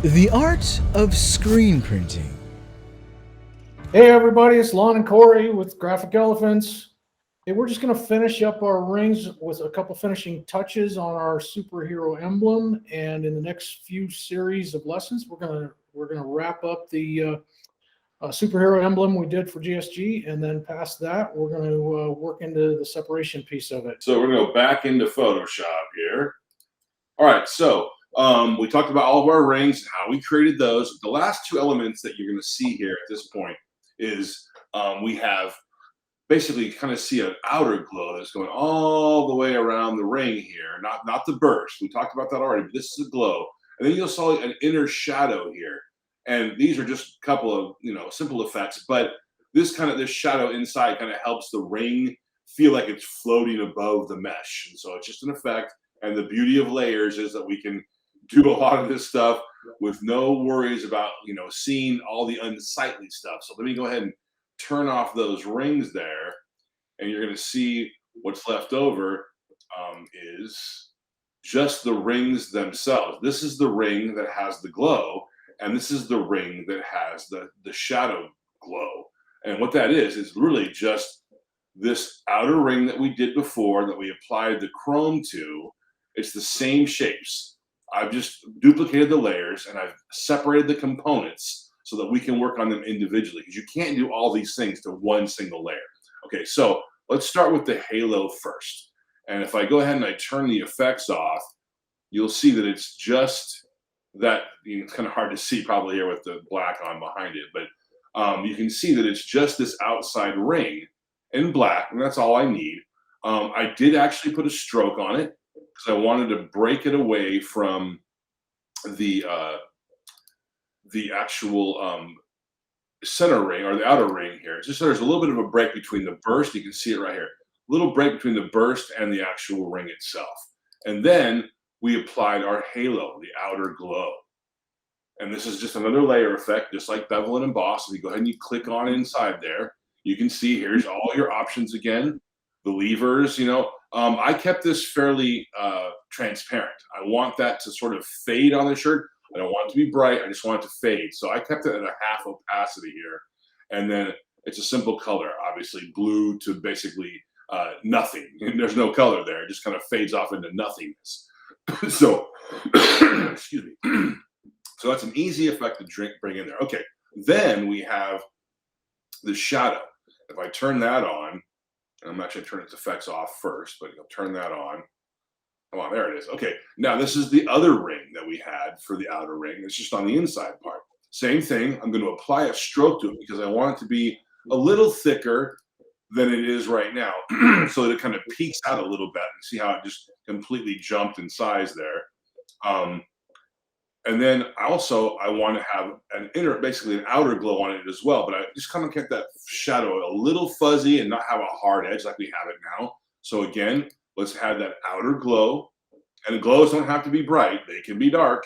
The art of screen printing. Hey everybody, it's Lon and Corey with Graphic Elephants. Hey, we're just going to finish up our rings with a couple finishing touches on our superhero emblem, and in the next few series of lessons, we're gonna wrap up the superhero emblem we did for GSG, and then past that, we're going to work into the separation piece of it. So we're going to go back into Photoshop here. All right, so we talked about all of our rings and how we created those. The last two elements that you're going to see here at this point is we have basically kind of see an outer glow that's going all the way around the ring here, not the burst. We talked about that already, but this is a glow. And then you'll see an inner shadow here. And these are just a couple of, simple effects, but this shadow inside kind of helps the ring feel like it's floating above the mesh. And so it's just an effect. And the beauty of layers is that we can do a lot of this stuff with no worries about, seeing all the unsightly stuff. So let me go ahead and turn off those rings there, and you're going to see what's left over is just the rings themselves. This is the ring that has the glow, and this is the ring that has the shadow glow. And what that is really just this outer ring that we did before that we applied the chrome to. It's the same shapes. I've just duplicated the layers and I've separated the components so that we can work on them individually, because you can't do all these things to one single layer. Okay, so let's start with the halo first. And if I go ahead and I turn the effects off, you'll see that it's just that. It's kind of hard to see probably here with the black on behind it, but you can see that it's just this outside ring in black, and that's all I need. I did actually put a stroke on it because I wanted to break it away from the actual center ring or the outer ring here. It's just so there's a little bit of a break between the burst. You can see it right here. A little break between the burst and the actual ring itself. And then we applied our halo, the outer glow. And this is just another layer effect, just like bevel and emboss. If you go ahead and you click on inside there, you can see here's all your options again. The levers, I kept this fairly transparent. I want that to sort of fade on the shirt. I don't want it to be bright. I just want it to fade. So I kept it at a half opacity here. And then it's a simple color, obviously blue to basically nothing. There's no color there. It just kind of fades off into nothingness. So, excuse me. So that's an easy effect to bring in there. Okay, then we have the shadow. If I turn that on, I'm actually turning its effects off first, but you'll turn that on. Come on, there it is. Okay, now this is the other ring that we had for the outer ring. It's just on the inside part. Same thing, I'm going to apply a stroke to it because I want it to be a little thicker than it is right now so that it kind of peeks out a little bit. And see how it just completely jumped in size there. And then also I want to have basically an outer glow on it as well, but I just kind of kept that shadow a little fuzzy and not have a hard edge like we have it now. So again, let's have that outer glow, and the glows don't have to be bright. They can be dark.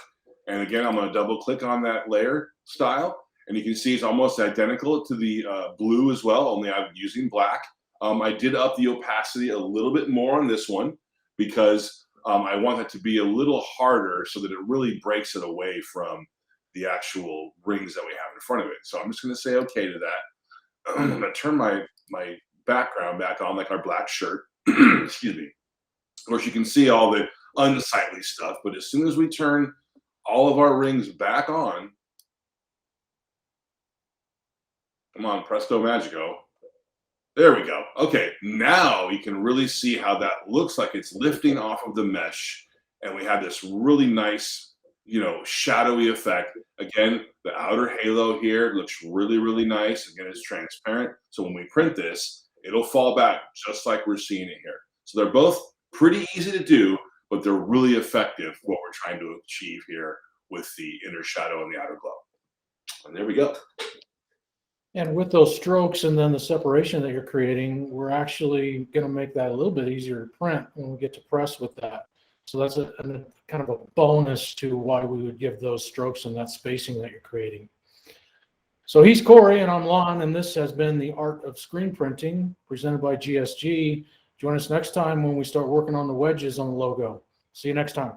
And again, I'm going to double click on that layer style, and you can see it's almost identical to the blue as well, only I'm using black. I did up the opacity a little bit more on this one because I want it to be a little harder so that it really breaks it away from the actual rings that we have in front of it. So I'm just going to say okay to that. I'm going to turn my background back on, like our black shirt. Excuse me. Of course, you can see all the unsightly stuff, but as soon as we turn all of our rings back on, come on, presto magico. There we go. Okay, now you can really see how that looks like it's lifting off of the mesh, and we have this really nice, shadowy effect. Again, the outer halo here looks really, really nice. Again, it's transparent. So when we print this, it'll fall back just like we're seeing it here. So they're both pretty easy to do, but they're really effective for what we're trying to achieve here with the inner shadow and the outer glow. And there we go. And with those strokes and then the separation that you're creating, we're actually going to make that a little bit easier to print when we get to press with that. So that's a kind of a bonus to why we would give those strokes and that spacing that you're creating. So he's Corey and I'm Lon, and this has been the Art of Screen Printing presented by GSG. Join us next time when we start working on the wedges on the logo. See you next time.